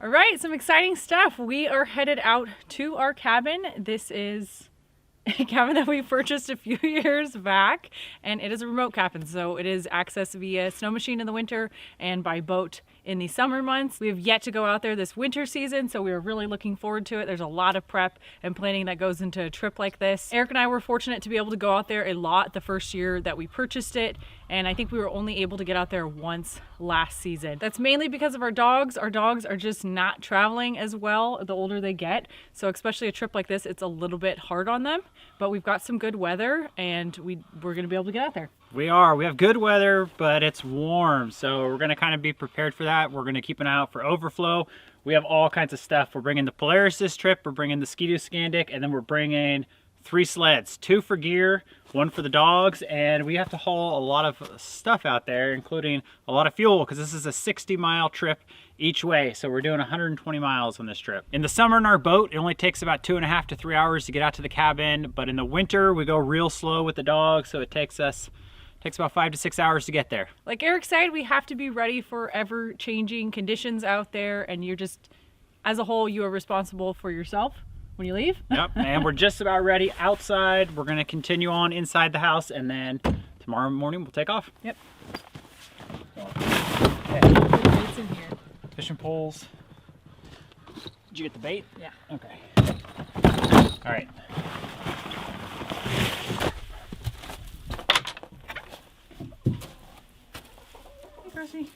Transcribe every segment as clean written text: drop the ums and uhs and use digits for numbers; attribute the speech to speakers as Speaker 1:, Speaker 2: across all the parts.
Speaker 1: All right, some exciting stuff. We are headed out to our cabin. This is a cabin that we purchased a few years back, and it is a remote cabin, so it is accessed via snow machine in the winter and by boat in the summer months. We have yet to go out there this winter season, so we are really looking forward to it. There's a lot of prep and planning that goes into a trip like this. Eric and I were fortunate to be able to go out there a lot the first year that we purchased it, and I think we were only able to get out there once last season. That's mainly because of our dogs. Our dogs are just not traveling as well the older they get, so especially a trip like this, it's a little bit hard on them, but we've got some good weather and we're gonna be able to get out there.
Speaker 2: We have good weather, but it's warm, so we're gonna kind of be prepared for that. We're gonna keep an eye out for overflow. We have all kinds of stuff. We're bringing the Polaris this trip, we're bringing the Ski-Doo Scandic, and then we're bringing 3 sleds, 2 for gear, 1 for the dogs, and we have to haul a lot of stuff out there, including a lot of fuel, because this is a 60-mile trip each way, so we're doing 120 miles on this trip. In the summer in our boat, it only takes about 2.5 to 3 hours to get out to the cabin, but in the winter, we go real slow with the dogs, so it takes about 5 to 6 hours to get there.
Speaker 1: Like Eric said, we have to be ready for ever-changing conditions out there, and you're just, as a whole, you are responsible for yourself when you leave.
Speaker 2: Yep, and we're just about ready outside. We're gonna continue on inside the house, and then tomorrow morning we'll take off.
Speaker 1: Yep.
Speaker 2: Okay.
Speaker 1: It's in here.
Speaker 2: Fishing poles. Did you get the bait?
Speaker 1: Yeah.
Speaker 2: Okay. All right.
Speaker 1: Hey, Gracie.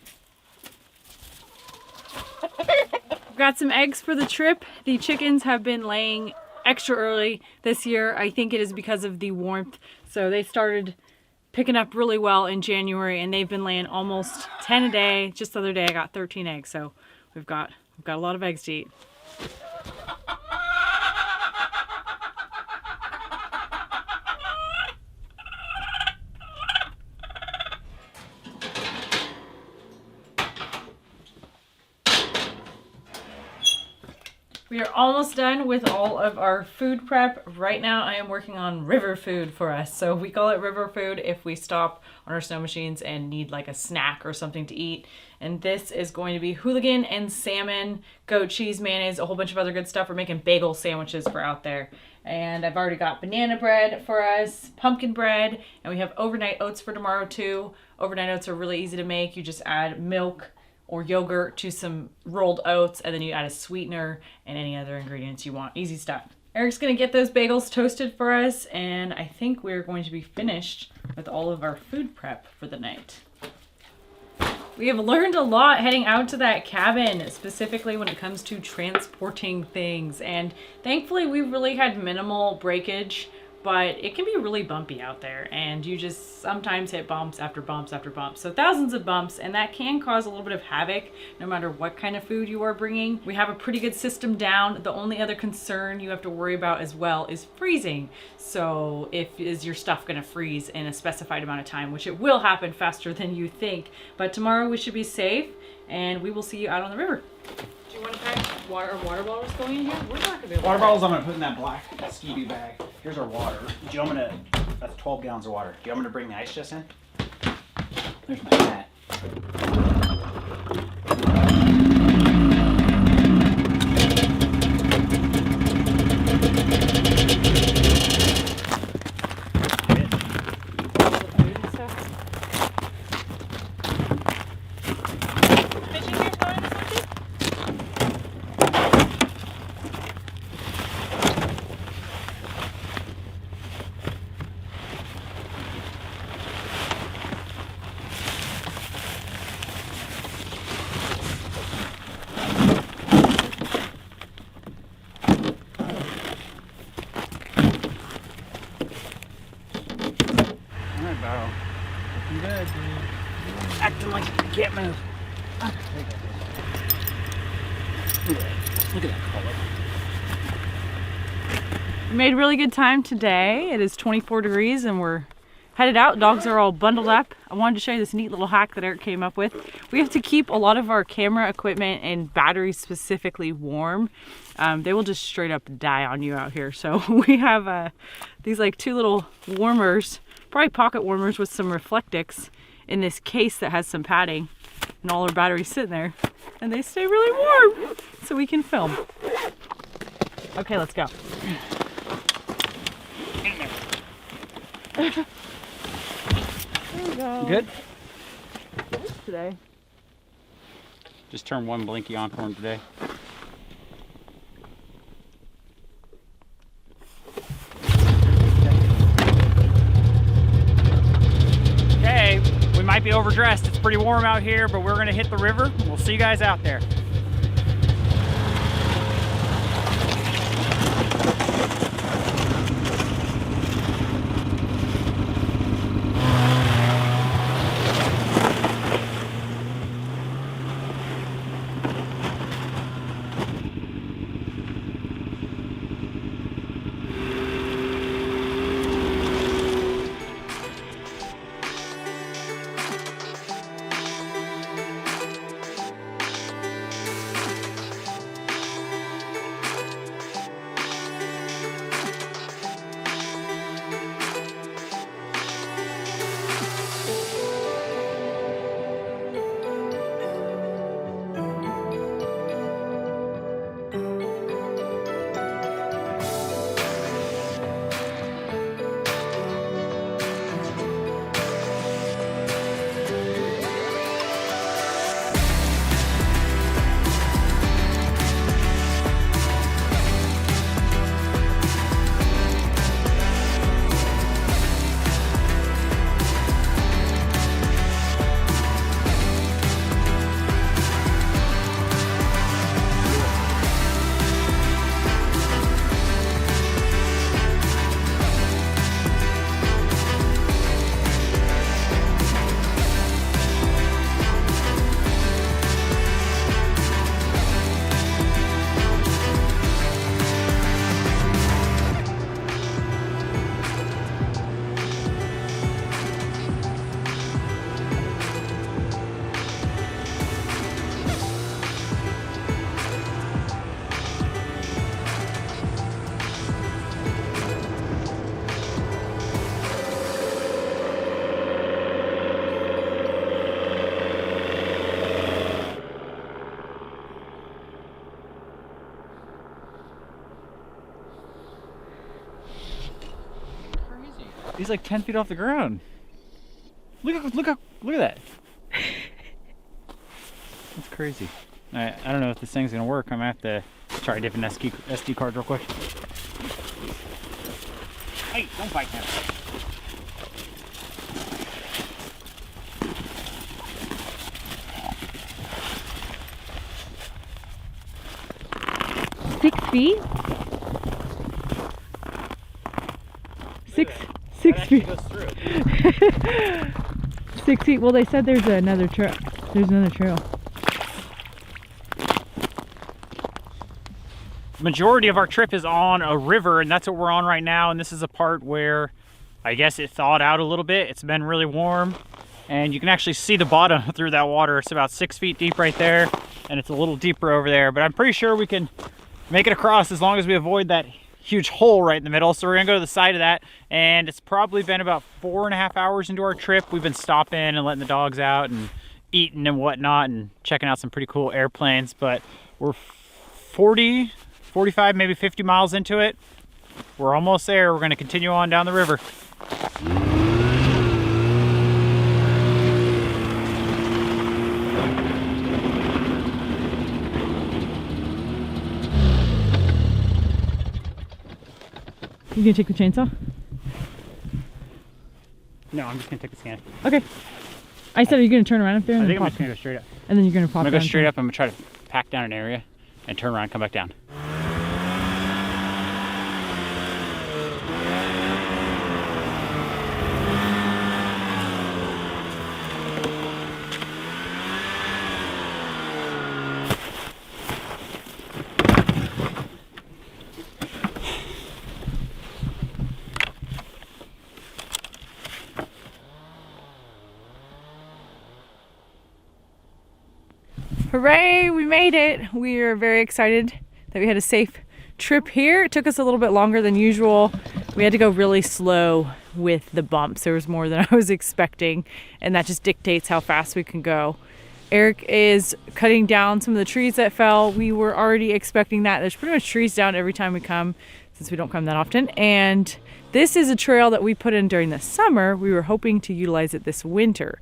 Speaker 1: We've got some eggs for the trip. The chickens have been laying extra early this year. I think it is because of the warmth. So they started picking up really well in January, and they've been laying almost 10 a day. Just the other day I got 13 eggs, so we've got a lot of eggs to eat. We are almost done with all of our food prep. Right now I am working on river food for us. So we call it river food if we stop on our snow machines and need like a snack or something to eat. And this is going to be hooligan and salmon, goat cheese, mayonnaise, a whole bunch of other good stuff. We're making bagel sandwiches for out there. And I've already got banana bread for us, pumpkin bread, and we have overnight oats for tomorrow too. Overnight oats are really easy to make. You just add milk or yogurt to some rolled oats, and then you add a sweetener and any other ingredients you want. Easy stuff. Eric's gonna get those bagels toasted for us, and I think we're going to be finished with all of our food prep for the night. We have learned a lot heading out to that cabin, specifically when it comes to transporting things, and thankfully we've really had minimal breakage, but it can be really bumpy out there, and you just sometimes hit bumps after bumps after bumps. So thousands of bumps, and that can cause a little bit of havoc no matter what kind of food you are bringing. We have a pretty good system down. The only other concern you have to worry about as well is freezing. So is your stuff gonna freeze in a specified amount of time, which it will happen faster than you think. But tomorrow we should be safe, and we will see you out on the river. Do you want to pack water bottles going in here? We're not gonna be able to.
Speaker 2: Water bottles I'm gonna put in that black Ski-Doo bag. Here's our water. Do you want me to, that's 12 gallons of water. Do you want me to bring the ice chest in? There's my hat. Looking good, dude. Acting like you can't move. Look at that color.
Speaker 1: We made really good time today. It is 24 degrees and we're headed out. Dogs are all bundled up. I wanted to show you this neat little hack that Eric came up with. We have to keep a lot of our camera equipment and batteries specifically warm. They will just straight up die on you out here. So we have these like 2 little warmers, probably pocket warmers with some reflectics in this case that has some padding. And all our batteries sitting there. And they stay really warm so we can film. Okay, let's go. There we go.
Speaker 2: Good?
Speaker 1: Today.
Speaker 2: Just turn one blinky on for him today. Okay, we might be overdressed. It's pretty warm out here, but we're gonna hit the river. We'll see you guys out there. He's like 10 feet off the ground. Look at that. That's crazy. I don't know if this thing's gonna work. I'm gonna have to try a different SD card real quick. Hey, don't bite him.
Speaker 1: Six feet? Six feet. 6 feet. Well, they said there's another trail. There's another trail.
Speaker 2: Majority of our trip is on a river, and that's what we're on right now. And this is a part where I guess it thawed out a little bit. It's been really warm, and you can actually see the bottom through that water. It's about 6 feet deep right there, and it's a little deeper over there. But I'm pretty sure we can make it across as long as we avoid that huge hole right in the middle. So we're gonna go to the side of that, and it's probably been about 4.5 hours into our trip. We've been stopping and letting the dogs out and eating and whatnot and checking out some pretty cool airplanes, but we're 40, 45, maybe 50 miles into it. We're almost there. We're gonna continue on down the river.
Speaker 1: You gonna take the chainsaw?
Speaker 2: No, I'm just gonna take the scan.
Speaker 1: Okay. I said, are you gonna turn around up there? And
Speaker 2: I
Speaker 1: then
Speaker 2: think I'm
Speaker 1: pop
Speaker 2: just gonna go straight up.
Speaker 1: And then you're gonna pop
Speaker 2: I'm gonna go
Speaker 1: down
Speaker 2: straight up. I'm gonna try to pack down an area and turn around and come back down.
Speaker 1: Hooray, we made it. We are very excited that we had a safe trip here. It took us a little bit longer than usual. We had to go really slow with the bumps. There was more than I was expecting, and that just dictates how fast we can go. Eric is cutting down some of the trees that fell. We were already expecting that. There's pretty much trees down every time we come, since we don't come that often. And this is a trail that we put in during the summer. We were hoping to utilize it this winter.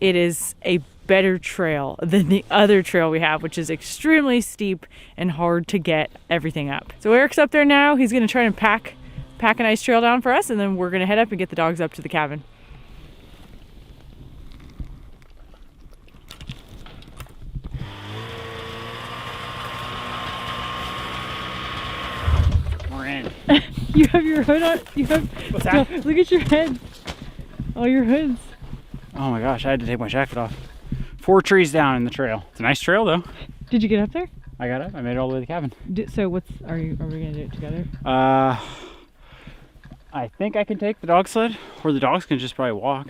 Speaker 1: It is a better trail than the other trail we have, which is extremely steep and hard to get everything up. So Eric's up there now. He's gonna try and pack a nice trail down for us, and then we're gonna head up and get the dogs up to the cabin.
Speaker 2: We're in.
Speaker 1: You have your hood on. You have.
Speaker 2: What's that?
Speaker 1: No, look at your head. All your hoods.
Speaker 2: Oh my gosh, I had to take my jacket off. 4 trees down in the trail. It's a nice trail though.
Speaker 1: Did you get up there?
Speaker 2: I got up. I made it all the way to the cabin.
Speaker 1: So are we gonna do it together?
Speaker 2: I think I can take the dog sled, or the dogs can just probably walk.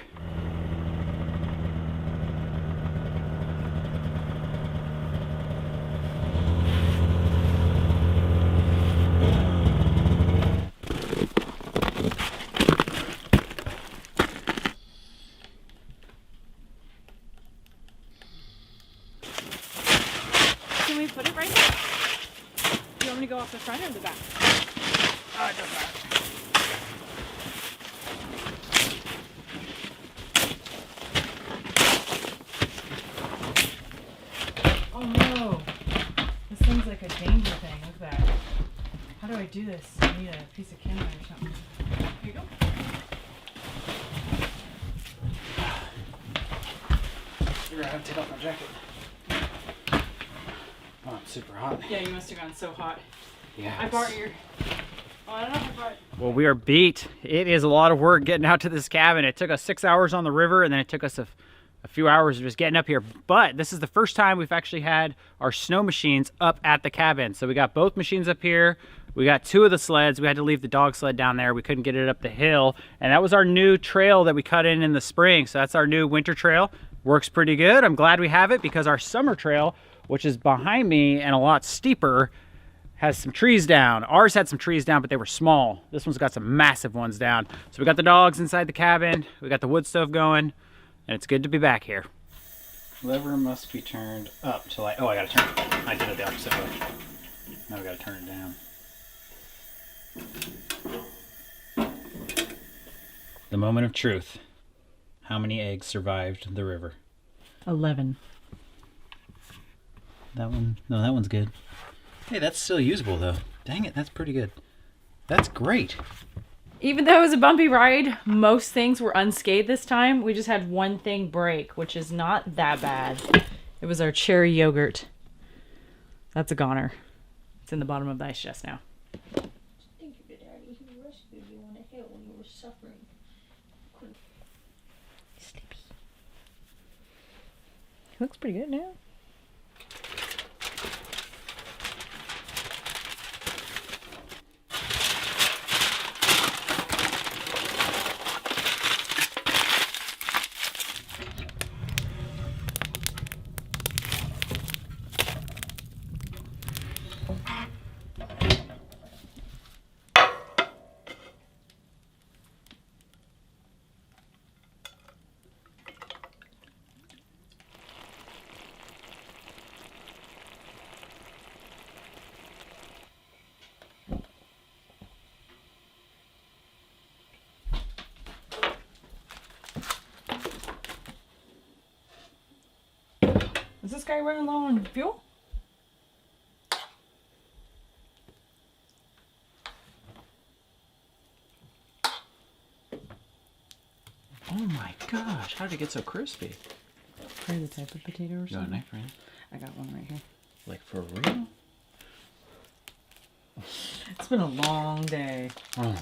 Speaker 1: Can we put it right here? Do you want me to go off the front or the back?
Speaker 2: It doesn't matter.
Speaker 1: Oh no! This thing's like a danger thing. Look at that. How do I do this? I need a piece of camera or something. Here you go.
Speaker 2: Figure out how to take off my jacket. Oh, it's super hot.
Speaker 1: Yeah, you must have gone so hot.
Speaker 2: Yeah.
Speaker 1: I brought your. Oh, I don't know if I brought.
Speaker 2: Well, we are beat. It is a lot of work getting out to this cabin. It took us 6 hours on the river, and then it took us a few hours of just getting up here. But this is the first time we've actually had our snow machines up at the cabin. So we got both machines up here. We got 2 of the sleds. We had to leave the dog sled down there. We couldn't get it up the hill. And that was our new trail that we cut in the spring. So that's our new winter trail. Works pretty good. I'm glad we have it, because our summer trail, which is behind me and a lot steeper, has some trees down. Ours had some trees down, but they were small. This one's got some massive ones down. So we got the dogs inside the cabin. We got the wood stove going, and it's good to be back here. Lever must be turned up till I gotta turn it. I did it the opposite way. Now we gotta turn it down. The moment of truth. How many eggs survived the river?
Speaker 1: 11.
Speaker 2: That one? No, that one's good. Hey, that's still usable though. Dang it, that's pretty good. That's great.
Speaker 1: Even though it was a bumpy ride, most things were unscathed this time. We just had one thing break, which is not that bad. It was our cherry yogurt. That's a goner. It's in the bottom of the ice chest now.
Speaker 3: Think of it, Daddy. He rescued you on a hill when you were suffering.
Speaker 1: Sleepy. He looks pretty good now. Is this guy running low on fuel?
Speaker 2: Oh my gosh, how did it get so crispy?
Speaker 1: Probably the type of potato or
Speaker 2: You got a
Speaker 1: something.
Speaker 2: knife right?
Speaker 1: I got one right here.
Speaker 2: Like for real?
Speaker 1: It's been a long day.
Speaker 2: Oh.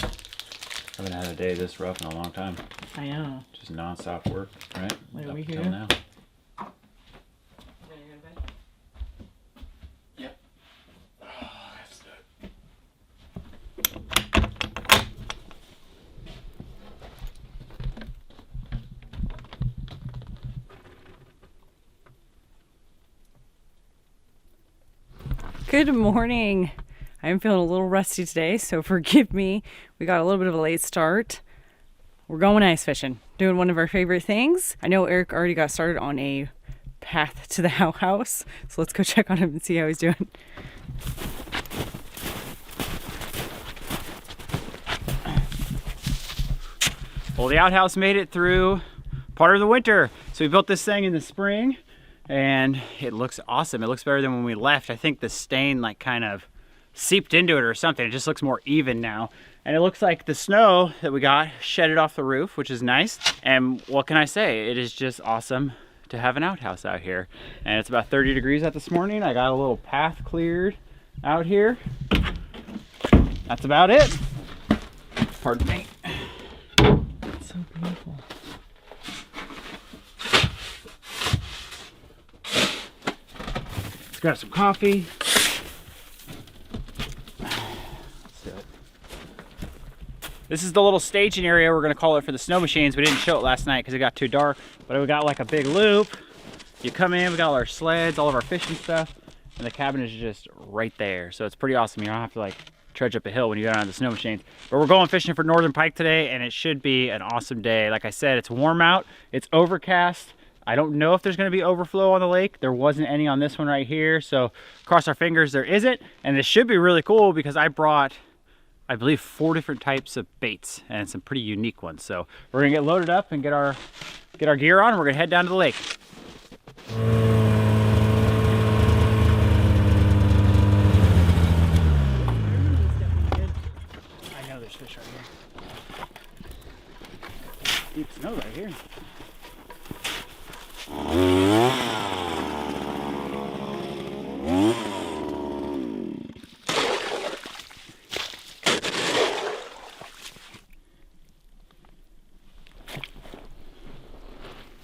Speaker 2: I haven't had a day this rough in a long time.
Speaker 1: I know.
Speaker 2: Just non-stop work, right?
Speaker 1: What are
Speaker 2: Up
Speaker 1: we
Speaker 2: until
Speaker 1: here?
Speaker 2: now.
Speaker 1: Ready to go to bed?
Speaker 2: Yep. Oh, that's good.
Speaker 1: Good morning. I'm feeling a little rusty today, so forgive me. We got a little bit of a late start. We're going ice fishing. doing one of our favorite things. I know Eric already got started on a path to the outhouse, so let's go check on him and see how he's doing.
Speaker 2: Well, the outhouse made it through part of the winter. So we built this thing in the spring and it looks awesome. It looks better than when we left. I think the stain like kind of seeped into it or something. It just looks more even now. And it looks like the snow that we got shedded off the roof, which is nice. And what can I say? It is just awesome to have an outhouse out here. And it's about 30 degrees out this morning. I got a little path cleared out here. That's about it. Pardon me.
Speaker 1: So beautiful.
Speaker 2: Let's grab some coffee. This is the little staging area we're gonna call it for the snow machines. We didn't show it last night because it got too dark, but we got like a big loop. You come in, we got all our sleds, all of our fishing stuff, and the cabin is just right there. So it's pretty awesome. You don't have to like trudge up a hill when you go on the snow machines. But we're going fishing for northern pike today, and it should be an awesome day. Like I said, it's warm out, it's overcast. I don't know if there's gonna be overflow on the lake. There wasn't any on this one right here, so cross our fingers there isn't. And this should be really cool because I brought, I believe, 4 different types of baits and some pretty unique ones. So we're gonna get loaded up and get our gear on, and we're gonna head down to the lake. I know there's fish right here. Deep snow right here.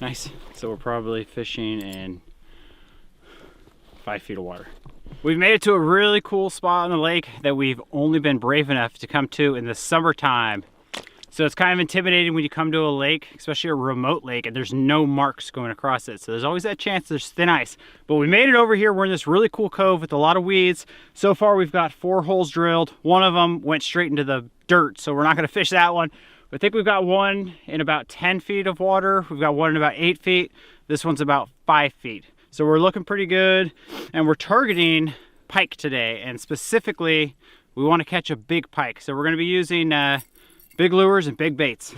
Speaker 2: Nice. So we're probably fishing in 5 feet of water. We've made it to a really cool spot on the lake that we've only been brave enough to come to in the summertime. So it's kind of intimidating when you come to a lake, especially a remote lake, and there's no marks going across it. So there's always that chance there's thin ice. But we made it over here. We're in this really cool cove with a lot of weeds. So far we've got 4 holes drilled. One of them went straight into the dirt, so we're not gonna fish that one. I think we've got one in about 10 feet of water. We've got one in about 8 feet. This one's about 5 feet. So we're looking pretty good, and we're targeting pike today. And specifically, we want to catch a big pike. So we're gonna be using big lures and big baits.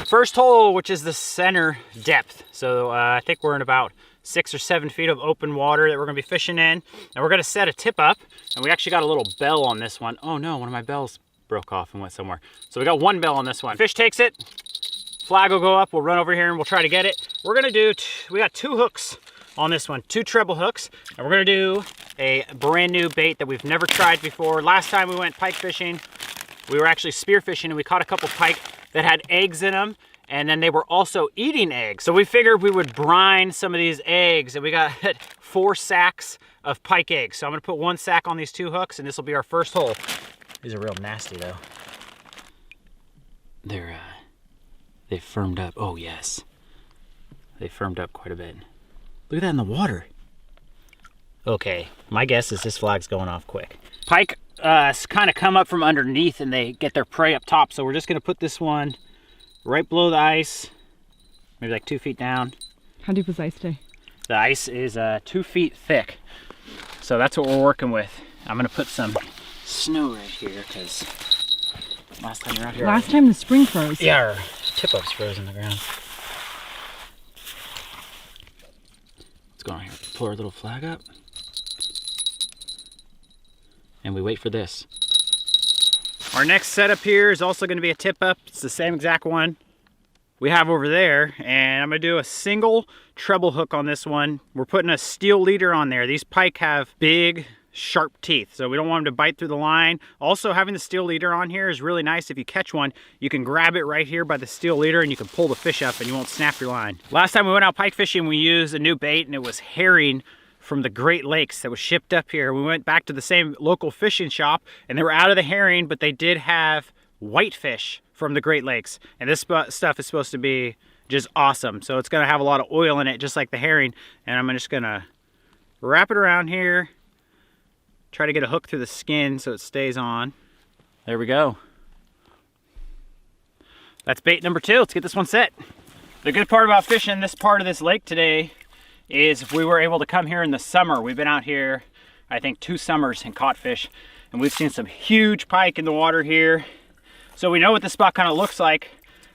Speaker 2: First hole, which is the center depth. So I think we're in about 6 or 7 feet of open water that we're gonna be fishing in. And we're gonna set a tip up, and we actually got a little bell on this one. Oh no, one of my bells broke off and went somewhere. So we got one bell on this one. Fish takes it, flag will go up, we'll run over here and we'll try to get it. We're gonna do, we got 2 hooks on this one, 2 treble hooks, and we're gonna do a brand new bait that we've never tried before. Last time we went pike fishing, we were actually spear fishing, and we caught a couple pike that had eggs in them, and then they were also eating eggs. So we figured we would brine some of these eggs, and we got 4 sacks of pike eggs. So I'm gonna put 1 sack on these 2 hooks, and this will be our first hole. These are real nasty though. They firmed up. Oh yes, they firmed up quite a bit. Look at that in the water. Okay, my guess is this flag's going off quick. Pike kind of come up from underneath and they get their prey up top. So we're just gonna put this one right below the ice, maybe like 2 feet down.
Speaker 1: How deep is the ice today?
Speaker 2: The ice is 2 feet thick. So that's what we're working with. I'm gonna put some snow right here because last time you're out here.
Speaker 1: Last time the spring froze.
Speaker 2: Yeah, our tip-ups froze in the ground. Let's go on here. Pull our little flag up. And we wait for this. Our next setup here is also going to be a tip-up. It's the same exact one we have over there. And I'm going to do a single treble hook on this one. We're putting a steel leader on there. These pike have big, sharp teeth, so we don't want them to bite through the line. Also, having the steel leader on here is really nice. If you catch one, you can grab it right here by the steel leader and you can pull the fish up and you won't snap your line. Last time we went out pike fishing, we used a new bait, and it was herring from the Great Lakes that was shipped up here. We went back to the same local fishing shop and they were out of the herring, but they did have whitefish from the Great Lakes. And this stuff is supposed to be just awesome. So it's gonna have a lot of oil in it, just like the herring. And I'm just gonna wrap it around here, try to get a hook through the skin so it stays on. There we go. That's bait number 2. Let's get this one set. The good part about fishing this part of this lake today is we were able to come here in the summer. We've been out here, I think 2 summers and caught fish, and we've seen some huge pike in the water here. So we know what this spot kind of looks like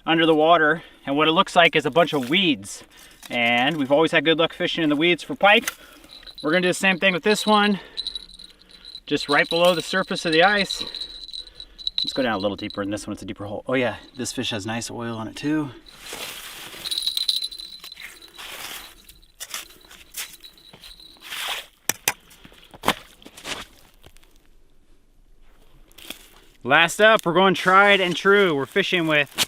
Speaker 2: under the water, and what it looks like is a bunch of weeds. And we've always had good luck fishing in the weeds for pike. We're gonna do the same thing with this one, just right below the surface of the ice. Let's go down a little deeper in this one. It's a deeper hole. Oh yeah, this fish has nice oil on it too. Last up, we're going tried and true. We're fishing with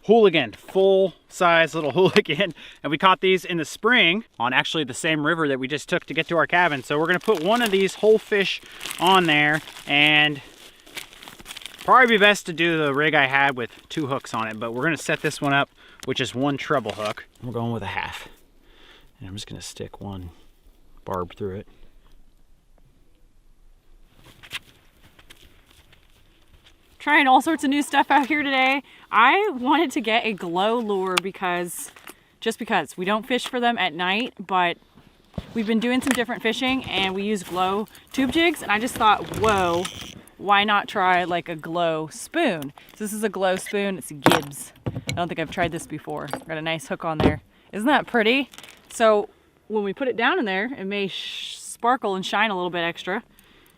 Speaker 2: hooligan, full size little hooligan. And we caught these in the spring on actually the same river that we just took to get to our cabin. So we're gonna put one of these whole fish on there, and probably be best to do the rig I had with 2 hooks on it, but we're gonna set this one up with just 1 treble hook. We're going with a half. And I'm just gonna stick 1 barb through it.
Speaker 1: Trying all sorts of new stuff out here today. I wanted to get a glow lure just because we don't fish for them at night, but we've been doing some different fishing and we use glow tube jigs, and I just thought, whoa, why not try like a glow spoon? So this is a glow spoon. It's a Gibbs. I don't think I've tried this before. Got a nice hook on there. Isn't that pretty? So when we put it down in there, it may sparkle and shine a little bit extra,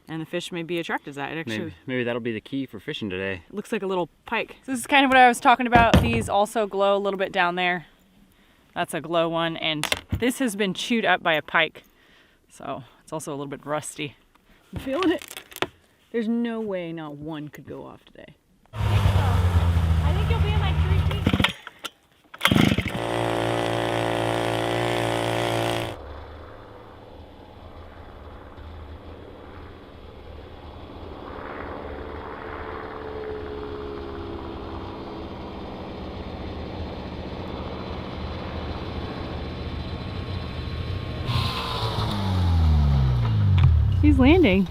Speaker 1: and the fish may be attracted to that. It actually
Speaker 2: Maybe that'll be the key for fishing today.
Speaker 1: looks like a little pike. So this is kind of what I was talking about. These also glow a little bit down there. That's a glow one, and this has been chewed up by a pike. So it's also a little bit rusty. I'm feeling it. There's no way not one could go off today.
Speaker 3: I think you'll be in like 3 feet.
Speaker 1: He's landing.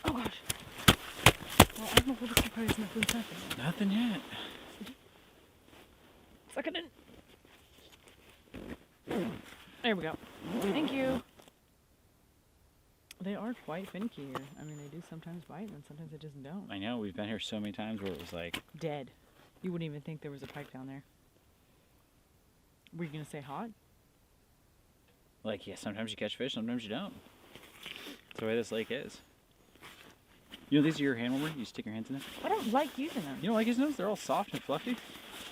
Speaker 1: Oh gosh. Well, I'm a little surprised nothing's happening.
Speaker 2: Nothing yet.
Speaker 1: Suck it in. There we go. Thank you. They are quite finicky here. I mean, they do sometimes bite and sometimes they just don't.
Speaker 2: I know, we've been here so many times where it was like...
Speaker 1: Dead. You wouldn't even think there was a pike down there. Were you going to say hot?
Speaker 2: Like, yeah, sometimes you catch fish, sometimes you don't. That's the way this lake is. You know, these are your hand warmers? You stick your hands in them?
Speaker 1: I don't like using them.
Speaker 2: You don't like using those? They're all soft and fluffy.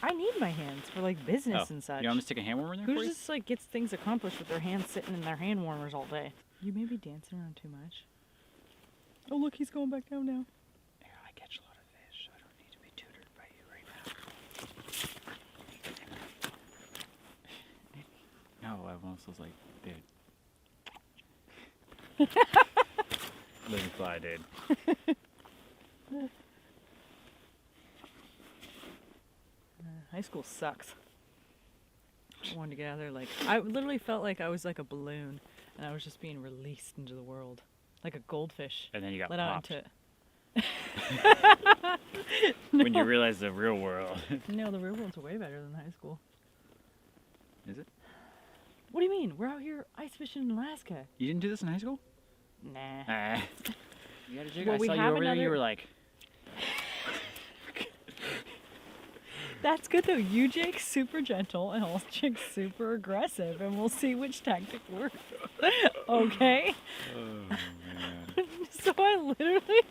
Speaker 1: I need my hands for like business and such.
Speaker 2: You want me to stick a hand warmer in there
Speaker 1: Who
Speaker 2: for you?
Speaker 1: just like gets things accomplished with their hands sitting in their hand warmers all day? You may be dancing around too much. Oh look, he's going back down now.
Speaker 2: Here, I catch a lot of fish. I don't need to be tutored by you right now. No, I almost was like, dude. Let me fly, dude.
Speaker 1: High school sucks. I wanted to get out of there like... I literally felt like I was like a balloon and I was just being released into the world. Like a goldfish.
Speaker 2: And then you got
Speaker 1: let
Speaker 2: popped.
Speaker 1: out into...
Speaker 2: When you realize the real world.
Speaker 1: No, the real world's way better than high school.
Speaker 2: Is it?
Speaker 1: What do you mean? We're out here ice fishing in Alaska.
Speaker 2: You didn't do this in high school?
Speaker 1: Nah.
Speaker 2: You got a jig?
Speaker 1: Well,
Speaker 2: I
Speaker 1: we
Speaker 2: saw you
Speaker 1: have
Speaker 2: over there, you
Speaker 1: another-
Speaker 2: were like...
Speaker 1: That's good though. You, Jake, super gentle, and I'll Jake super aggressive, and we'll see which tactic works. Okay?
Speaker 2: Oh, man.
Speaker 1: So I literally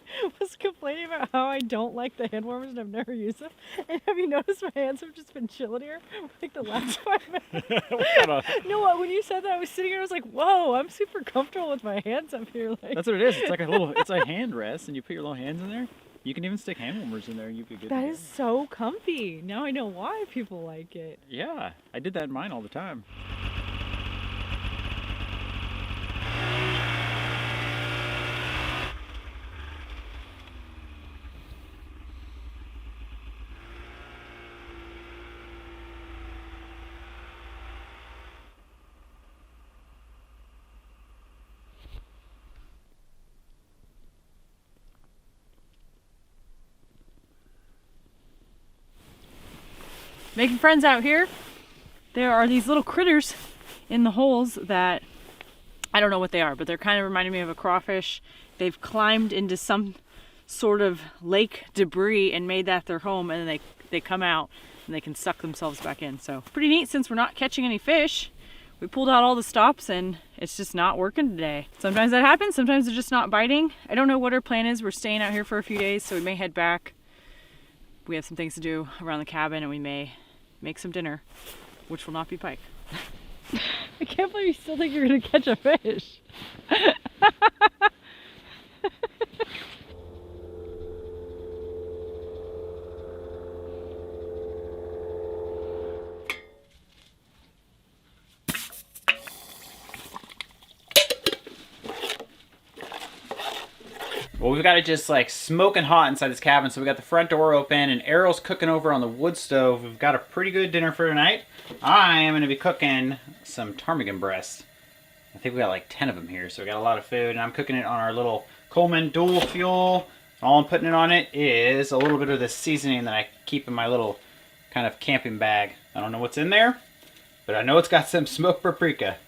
Speaker 1: was complaining about how I don't like the hand warmers and I've never used them. And have you noticed my hands have just been chilling here for like the last 5 minutes? No, when you said that, I was sitting here and I was like, whoa, I'm super comfortable with my hands up here. Like,
Speaker 2: That's what it is. It's like a little, it's a hand rest, and you put your little hands in there. You can even stick hand warmers in there, and you'd be good.
Speaker 1: that
Speaker 2: to
Speaker 1: is
Speaker 2: go.
Speaker 1: so comfy. Now I know why people like it.
Speaker 2: Yeah, I did that in mine all the time.
Speaker 1: making friends out here. There are these little critters in the holes that I don't know what they are, but they're kind of reminding me of a crawfish. They've climbed into some sort of lake debris and made that their home, and then they come out and they can suck themselves back in. So pretty neat since we're not catching any fish. We pulled out all the stops and it's just not working today. Sometimes that happens, sometimes they're just not biting. I don't know what our plan is. We're staying out here for a few days, so we may head back. We have some things to do around the cabin and we may make some dinner, which will not be pike. I can't believe you still think you're gonna catch a fish.
Speaker 2: Well, we've got it just like smoking hot inside this cabin, so we got the front door open and Arielle's cooking over on the wood stove. We've got a pretty good dinner for tonight. I am going to be cooking some ptarmigan breasts. I think we got like 10 of them here, so we got a lot of food, and I'm cooking it on our little Coleman dual fuel. All I'm putting it on it is a little bit of the seasoning that I keep in my little kind of camping bag. I don't know what's in there, but I know it's got some smoked paprika.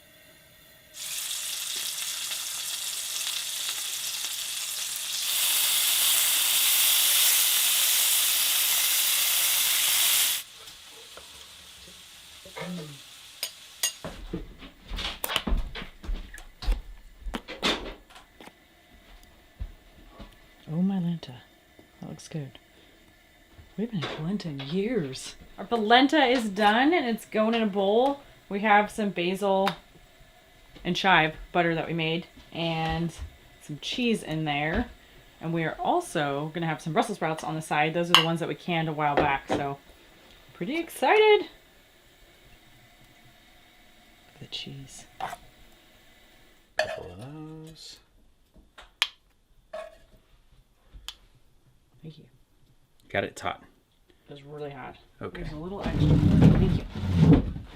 Speaker 1: Oh, my Lenta. That looks good. We haven't had polenta in years. Our polenta is done and it's going in a bowl. We have some basil and chive butter that we made and some cheese in there. And we are also going to have some Brussels sprouts on the side. Those are the ones that we canned a while back, so pretty excited. The cheese.
Speaker 2: Couple of those.
Speaker 1: Thank you.
Speaker 2: Got it hot.
Speaker 1: It was really hot.
Speaker 2: Okay.
Speaker 1: There's a little extra. Thank you.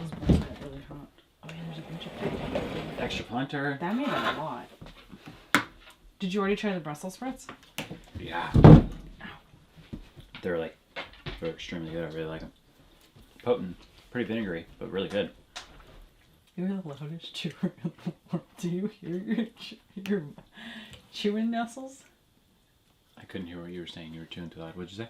Speaker 1: Those burns got really hot. Oh yeah, there's a bunch of
Speaker 2: Extra planter.
Speaker 1: that made that a lot. Did you already try the Brussels sprouts?
Speaker 2: Yeah. They're extremely good. I really like them. Potent, pretty vinegary, but really good.
Speaker 1: You're the loudest chewer in the world. Do you hear your chewing muscles?
Speaker 2: I couldn't hear what you were saying. You were chewing too loud. What'd you say?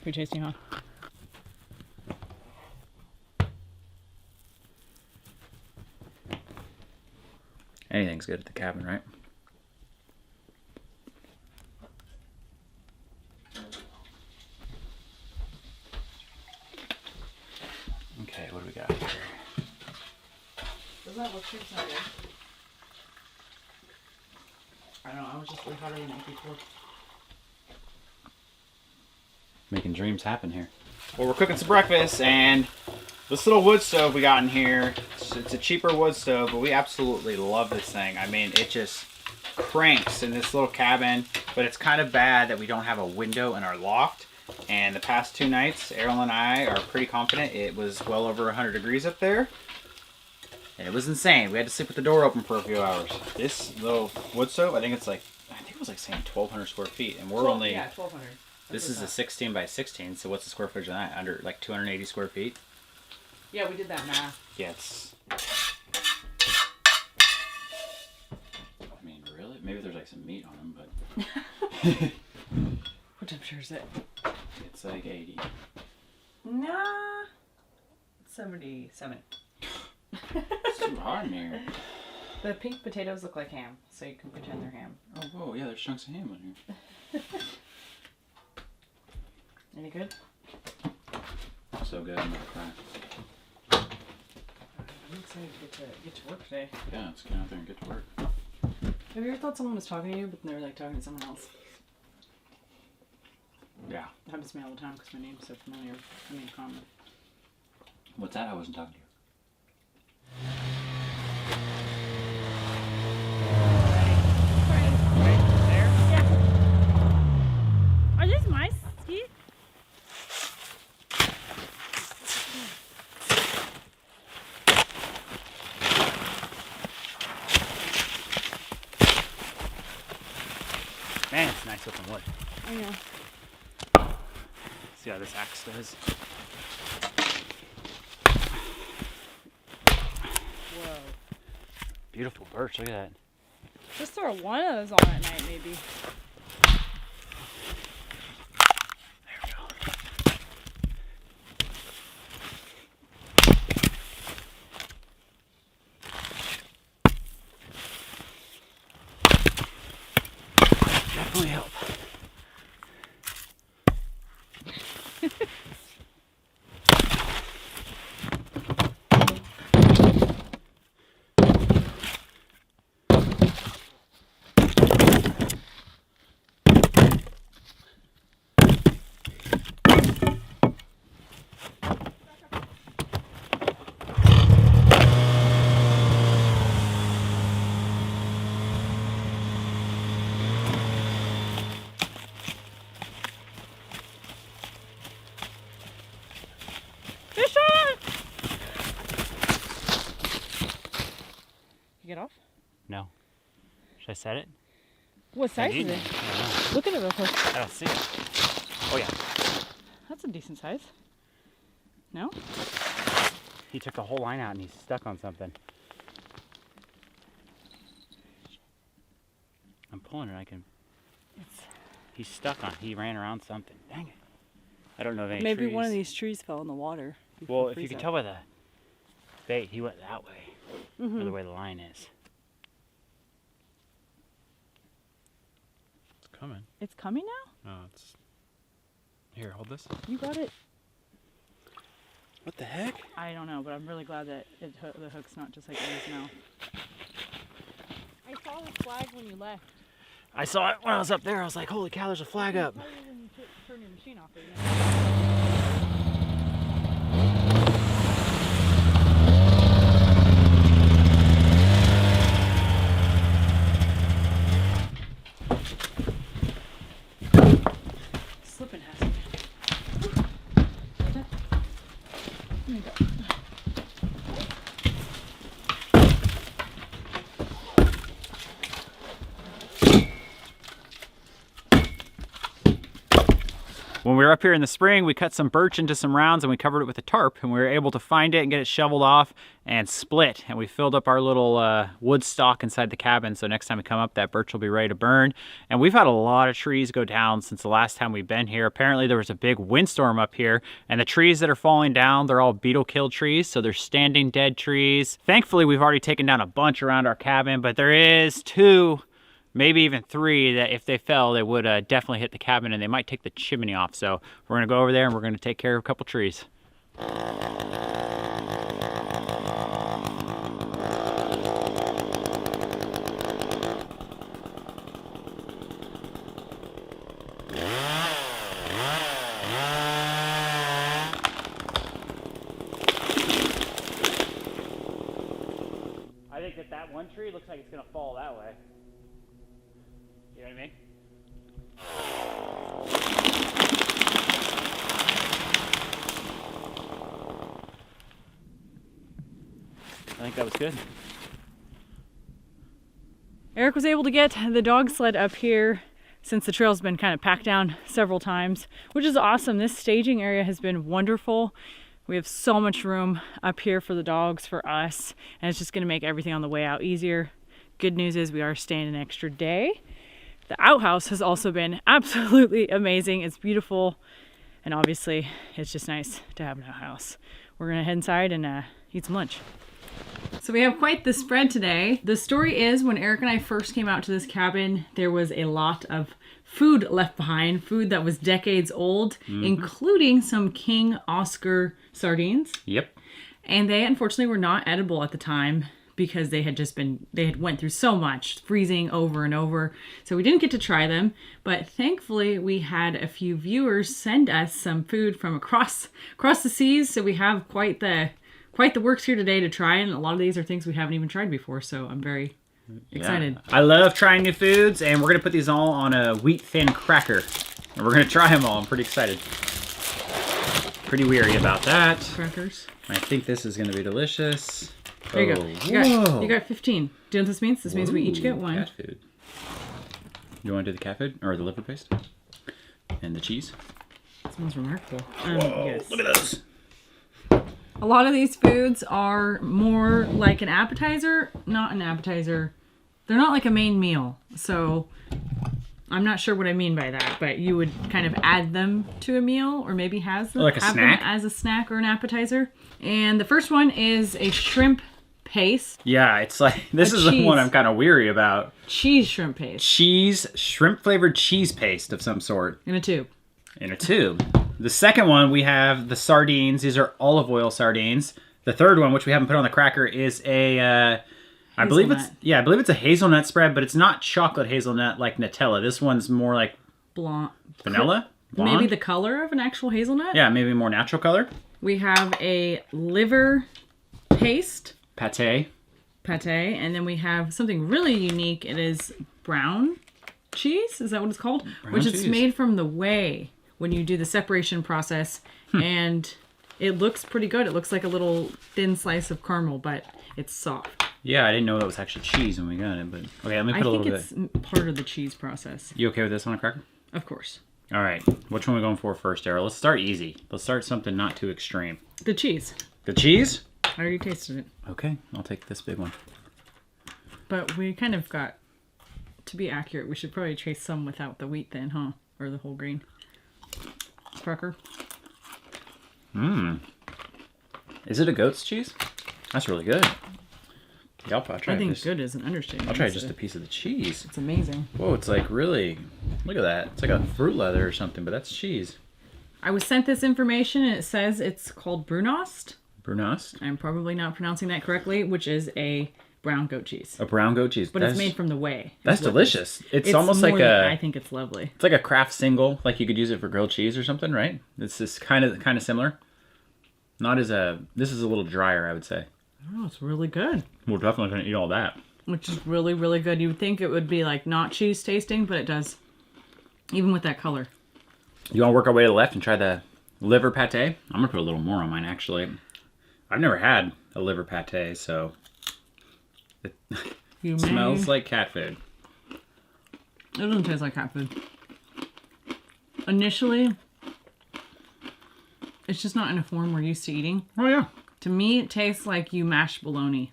Speaker 1: Pretty tasty, huh?
Speaker 2: Anything's good at the cabin, right? Okay, what do we got here?
Speaker 1: Doesn't that look too good? I don't know, I was just way hotter than it before.
Speaker 2: Making dreams happen here. Well, we're cooking some breakfast, and this little wood stove we got in here, it's a cheaper wood stove, but we absolutely love this thing. I mean, it just cranks in this little cabin, but it's kind of bad that we don't have a window in our loft. And the past 2 nights, Arielle and I are pretty confident it was well over 100 degrees up there. And it was insane. We had to sleep with the door open for a few hours. This little wood stove, I think it was like saying 1,200 square feet, and we're only...
Speaker 1: Yeah, 1,200.
Speaker 2: This is a 16 by 16, so what's the square footage of that? Under like 280 square feet?
Speaker 1: Yeah, we did that math.
Speaker 2: Yeah, it's... I mean, really? Maybe there's like some meat on them, but...
Speaker 1: What temperature is it?
Speaker 2: It's like 80.
Speaker 1: Nah. 77.
Speaker 2: It's too hot in here.
Speaker 1: The pink potatoes look like ham, so you can pretend they're ham.
Speaker 2: Oh, whoa, yeah, there's chunks of ham in here.
Speaker 1: Any good?
Speaker 2: So good, I'm gonna cry.
Speaker 1: I'm excited to get to work today.
Speaker 2: Yeah, let's get out there and get to work.
Speaker 1: Have you ever thought someone was talking to you, but they were like talking to someone else?
Speaker 2: Yeah.
Speaker 1: It happens to me all the time because my name's so familiar. I mean, common.
Speaker 2: What's that? I wasn't talking to you.
Speaker 1: Right there? Yeah. Are these my skis?
Speaker 2: nice looking wood.
Speaker 1: I know.
Speaker 2: See how this axe does.
Speaker 1: Whoa.
Speaker 2: Beautiful birch, look at that.
Speaker 1: Just throw one of those on at night, maybe.
Speaker 2: There we go. Definitely help.
Speaker 1: Fish on! You get off?
Speaker 2: No. Should I set it?
Speaker 1: What size is it?
Speaker 2: I don't know.
Speaker 1: Look at it real quick.
Speaker 2: I don't see it. Oh yeah.
Speaker 1: That's a decent size. No?
Speaker 2: He took the whole line out and he's stuck on something. I'm pulling it, I can... He's stuck on, he ran around something. Dang it. I don't know of any
Speaker 1: Maybe
Speaker 2: trees.
Speaker 1: one of these trees fell in the water.
Speaker 2: Well, if you can tell by the bait, he went that way.
Speaker 1: Mm-hmm.
Speaker 2: Or the way the line is.
Speaker 4: It's coming.
Speaker 1: It's coming now?
Speaker 4: Oh, it's... Here, hold this.
Speaker 1: You got it.
Speaker 4: What the heck?
Speaker 1: I don't know, but I'm really glad that the hook's not just like in his mouth. I saw the flag when you left.
Speaker 2: I saw it when I was up there. I was like, holy cow, there's a flag up.
Speaker 1: When you turn your machine off right now. Slipping hazard. There you go.
Speaker 2: When we were up here in the spring, we cut some birch into some rounds and we covered it with a tarp, and we were able to find it and get it shoveled off and split. And we filled up our little wood stock inside the cabin, so next time we come up, that birch will be ready to burn. And we've had a lot of trees go down since the last time we've been here. Apparently there was a big windstorm up here, and the trees that are falling down, they're all beetle-killed trees, so they're standing dead trees. Thankfully, we've already taken down a bunch around our cabin, but there is 2, maybe even 3 that if they fell, they would definitely hit the cabin and they might take the chimney off. So we're gonna go over there and we're gonna take care of a couple trees. I think that one tree looks like it's gonna fall that way. You know what I mean? I think that was good.
Speaker 1: Eric was able to get the dog sled up here since the trail's been kind of packed down several times, which is awesome. This staging area has been wonderful. We have so much room up here for the dogs, for us, and it's just going to make everything on the way out easier. Good news is we are staying an extra day. The outhouse has also been absolutely amazing. It's beautiful, and obviously it's just nice to have an outhouse. We're gonna head inside and eat some lunch. So we have quite the spread today. The story is, when Eric and I first came out to this cabin, there was a lot of food left behind, food that was decades old, including some King Oscar sardines.
Speaker 2: Yep.
Speaker 1: And they unfortunately were not edible at the time, because they had went through so much, freezing over and over. So we didn't get to try them, but thankfully we had a few viewers send us some food from across the seas. So we have quite the works here today to try, and a lot of these are things we haven't even tried before. So I'm very excited.
Speaker 2: Yeah. I love trying new foods, and we're gonna put these all on a wheat thin cracker. And we're gonna try them all. I'm pretty excited. Pretty weary about that.
Speaker 1: Crackers.
Speaker 2: I think this is gonna be delicious.
Speaker 1: There you go. You got 15. Do you know what this means? This means we each get one.
Speaker 2: Cat food.
Speaker 4: You want to do the cat food or the liver paste and the cheese?
Speaker 1: Smells remarkable. Yes.
Speaker 4: Look at those.
Speaker 1: A lot of these foods are more like an appetizer, not an appetizer. They're not like a main meal. So I'm not sure what I mean by that, but you would kind of add them to a meal or maybe have them as a snack or an appetizer. And the first one is a shrimp paste.
Speaker 2: Yeah, it's like, this is the one I'm kind of weary about.
Speaker 1: Cheese shrimp paste.
Speaker 2: Shrimp flavored cheese paste of some sort.
Speaker 1: In a tube.
Speaker 2: In a tube. The second one, we have the sardines. These are olive oil sardines. The third one, which we haven't put on the cracker, is a, I believe it's a hazelnut spread, but it's not chocolate hazelnut like Nutella. This one's more like vanilla. Blonde?
Speaker 1: Maybe the color of an actual hazelnut?
Speaker 2: Yeah, maybe more natural color.
Speaker 1: We have a liver paste.
Speaker 2: Pate.
Speaker 1: And then we have something really unique. It is brown cheese. Is that what it's called? Which is made from the whey when you do the separation process. And it looks pretty good. It looks like a little thin slice of caramel, but it's soft.
Speaker 2: Yeah, I didn't know that was actually cheese when we got it, but okay, let me put a little bit.
Speaker 1: I think it's part of the cheese process.
Speaker 2: You okay with this on a cracker?
Speaker 1: Of course.
Speaker 2: All right, which one are we going for first, Arielle? Let's start easy. Let's start something not too extreme.
Speaker 1: The cheese.
Speaker 2: The cheese?
Speaker 1: I already tasted it.
Speaker 2: Okay, I'll take this big one.
Speaker 1: But we kind of got, to be accurate, we should probably taste some without the wheat then, huh? Or the whole grain. Cracker.
Speaker 2: Mmm. Is it a goat's cheese? That's really good. Yeah, I'll try
Speaker 1: I think
Speaker 2: this.
Speaker 1: good is an understatement.
Speaker 2: I'll try just a piece of the cheese.
Speaker 1: It's amazing.
Speaker 2: Whoa, it's like really, look at that. It's like a fruit leather or something, but that's cheese.
Speaker 1: I was sent this information and it says it's called Brunost.
Speaker 2: Brunost?
Speaker 1: I'm probably not pronouncing that correctly, which is a brown goat cheese.
Speaker 2: A brown goat cheese.
Speaker 1: But it's made from the whey.
Speaker 2: That's delicious. It's almost like
Speaker 1: I think it's lovely.
Speaker 2: It's like a Kraft single, like you could use it for grilled cheese or something, right? It's just kind of similar. Not as this is a little drier, I would say.
Speaker 1: Oh, it's really good.
Speaker 2: We're definitely going to eat all that.
Speaker 1: Which is really, really good. You would think it would be like not cheese tasting, but it does. Even with that color.
Speaker 2: You want to work our way to the left and try the liver pate? I'm going to put a little more on mine, actually. I've never had a liver pate, so it smells like cat food.
Speaker 1: It doesn't taste like cat food. Initially, it's just not in a form we're used to eating.
Speaker 2: Oh, yeah.
Speaker 1: To me, it tastes like you mashed bologna.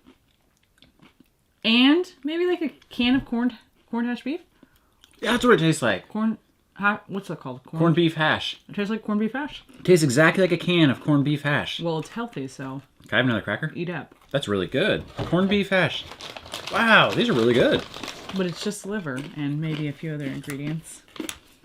Speaker 1: And maybe like a can of corned hash beef?
Speaker 2: Yeah, that's what it tastes like.
Speaker 1: What's that called?
Speaker 2: Corned beef hash.
Speaker 1: It tastes like corned beef hash.
Speaker 2: It tastes exactly like a can of corned beef hash.
Speaker 1: Well, it's healthy, so
Speaker 2: Can I have another cracker?
Speaker 1: eat up.
Speaker 2: That's really good. Corned beef hash. Wow, these are really good.
Speaker 1: But it's just liver and maybe a few other ingredients.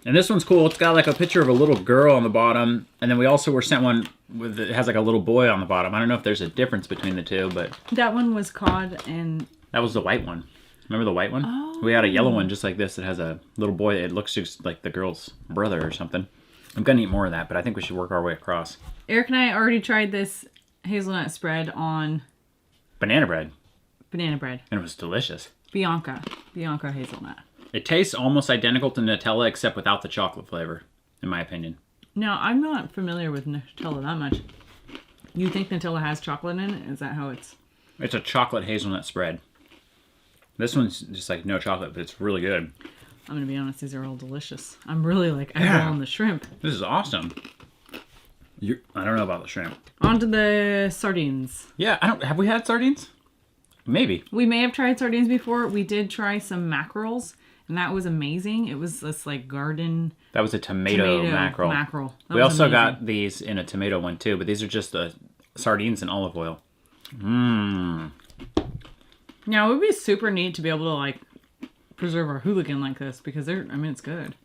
Speaker 2: And this one's cool. It's got like a picture of a little girl on the bottom. And then we also were sent one with it has like a little boy on the bottom. I don't know if there's a difference between the two, but
Speaker 1: That one was cod and...
Speaker 2: that was the white one. Remember the white one?
Speaker 1: Oh.
Speaker 2: We had a yellow one just like this that has a little boy. It looks just like the girl's brother or something. I'm going to eat more of that, but I think we should work our way across.
Speaker 1: Eric and I already tried this hazelnut spread on...
Speaker 2: Banana bread.
Speaker 1: Banana bread.
Speaker 2: And it was delicious.
Speaker 1: Bianca hazelnut.
Speaker 2: It tastes almost identical to Nutella except without the chocolate flavor, in my opinion.
Speaker 1: Now, I'm not familiar with Nutella that much. You think Nutella has chocolate in it? Is that how it's...
Speaker 2: It's a chocolate hazelnut spread. This one's just like no chocolate, but it's really good.
Speaker 1: I'm going to be honest, these are all delicious. I'm really like eyeballing the shrimp.
Speaker 2: This is awesome. I don't know about the shrimp.
Speaker 1: On to the sardines.
Speaker 2: Yeah, have we had sardines? Maybe.
Speaker 1: We may have tried sardines before. We did try some mackerels, and that was amazing. It was this like garden...
Speaker 2: That was a tomato mackerel.
Speaker 1: That
Speaker 2: We
Speaker 1: was
Speaker 2: also
Speaker 1: amazing.
Speaker 2: got these in a tomato one too, but these are just the sardines and olive oil. Mmm.
Speaker 1: Now, it would be super neat to be able to like preserve our hooligan like this because it's good.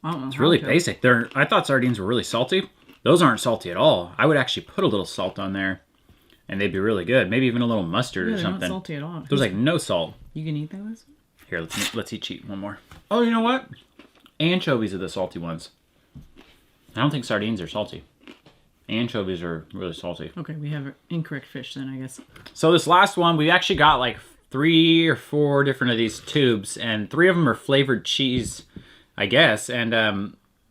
Speaker 1: I don't know
Speaker 2: It's really basic. I thought sardines were really salty. Those aren't salty at all. I would actually put a little salt on there and they'd be really good. Maybe even a little mustard or
Speaker 1: They're
Speaker 2: something.
Speaker 1: not salty at all.
Speaker 2: There's like no salt.
Speaker 1: You can eat those?
Speaker 2: Here, let's each eat one more. Oh, you know what? Anchovies are the salty ones. I don't think sardines are salty. Anchovies are really salty.
Speaker 1: Okay, we have incorrect fish then, I guess.
Speaker 2: So this last one, we actually got like 3 or 4 different of these tubes, and 3 of them are flavored cheese, I guess. And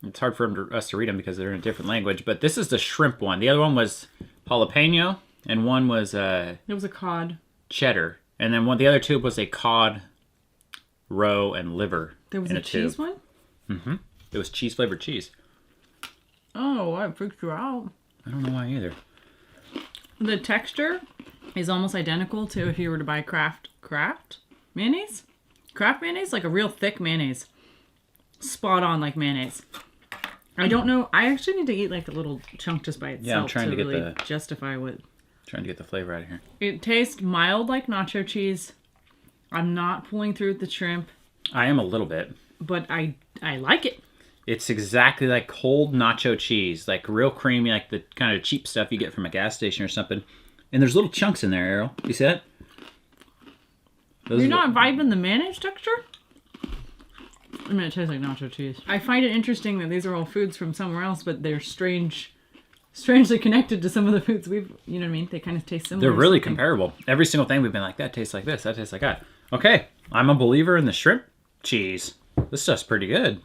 Speaker 2: it's hard for us to read them because they're in a different language. But this is the shrimp one. The other one was jalapeno, and one was
Speaker 1: it was a cod.
Speaker 2: cheddar. And then the other tube was a cod
Speaker 4: roe, and liver.
Speaker 1: There was
Speaker 4: in
Speaker 1: a cheese
Speaker 4: tube.
Speaker 1: one?
Speaker 4: Mm-hmm. It was cheese flavored cheese.
Speaker 1: Oh, I freaked you out.
Speaker 4: I don't know why either.
Speaker 1: The texture is almost identical to if you were to buy Kraft mayonnaise. Kraft mayonnaise, like a real thick mayonnaise. Spot on like mayonnaise. I don't know. I actually need to eat like a little chunk just by itself
Speaker 4: Yeah, I'm trying to get
Speaker 1: really
Speaker 4: the-
Speaker 1: justify what.
Speaker 4: Trying to get the flavor out of here.
Speaker 1: It tastes mild like nacho cheese. I'm not pulling through with the shrimp,
Speaker 4: I am a little bit.
Speaker 1: but I like it.
Speaker 4: It's exactly like cold nacho cheese, like real creamy, like the kind of cheap stuff you get from a gas station or something. And there's little chunks in there, Arielle. You see that? Those
Speaker 1: You're
Speaker 4: are
Speaker 1: not vibing the mayonnaise texture? I mean, it tastes like nacho cheese. I find it interesting that these are all foods from somewhere else, but they're strangely connected to some of the foods we've, you know what I mean? They kind of taste similar.
Speaker 4: They're
Speaker 1: or
Speaker 4: really
Speaker 1: something.
Speaker 4: comparable. Every single thing we've been like, that tastes like this, that tastes like that. Okay, I'm a believer in the shrimp cheese. This stuff's pretty good.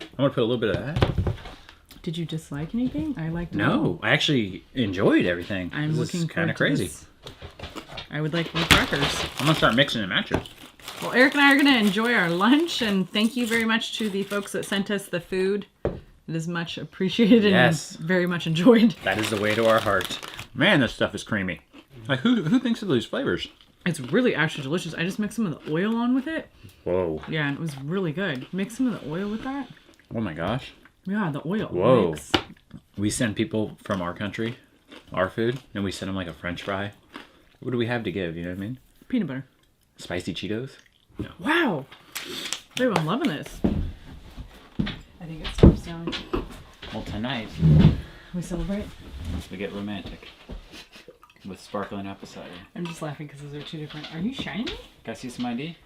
Speaker 4: I'm gonna put a little bit of that.
Speaker 1: Did you dislike anything? I liked it.
Speaker 4: No, I actually enjoyed everything.
Speaker 1: I'm
Speaker 4: This
Speaker 1: looking
Speaker 4: is kind of crazy.
Speaker 1: I would like more crackers.
Speaker 4: I'm gonna start mixing and matching.
Speaker 1: Well, Eric and I are going to enjoy our lunch, and thank you very much to the folks that sent us the food. It is much appreciated
Speaker 4: Yes.
Speaker 1: and very much enjoyed.
Speaker 4: That is the way to our heart. Man, this stuff is creamy. Like, who thinks of these flavors?
Speaker 1: It's really actually delicious. I just mixed some of the oil on with it.
Speaker 4: Whoa.
Speaker 1: Yeah, and it was really good. Mix some of the oil with that.
Speaker 4: Oh my gosh.
Speaker 1: Yeah, the oil.
Speaker 4: Whoa.
Speaker 1: Mix.
Speaker 4: We send people from our country our food, and we send them like a French fry. What do we have to give? You know what I mean?
Speaker 1: Peanut butter.
Speaker 4: Spicy Cheetos?
Speaker 1: Wow. Babe, I'm loving this. I think it stops down.
Speaker 4: Well, tonight
Speaker 1: We celebrate?
Speaker 4: we get romantic with sparkling apple cider.
Speaker 1: I'm just laughing because those are two different. Are you shiny?
Speaker 4: Guys, see some ID?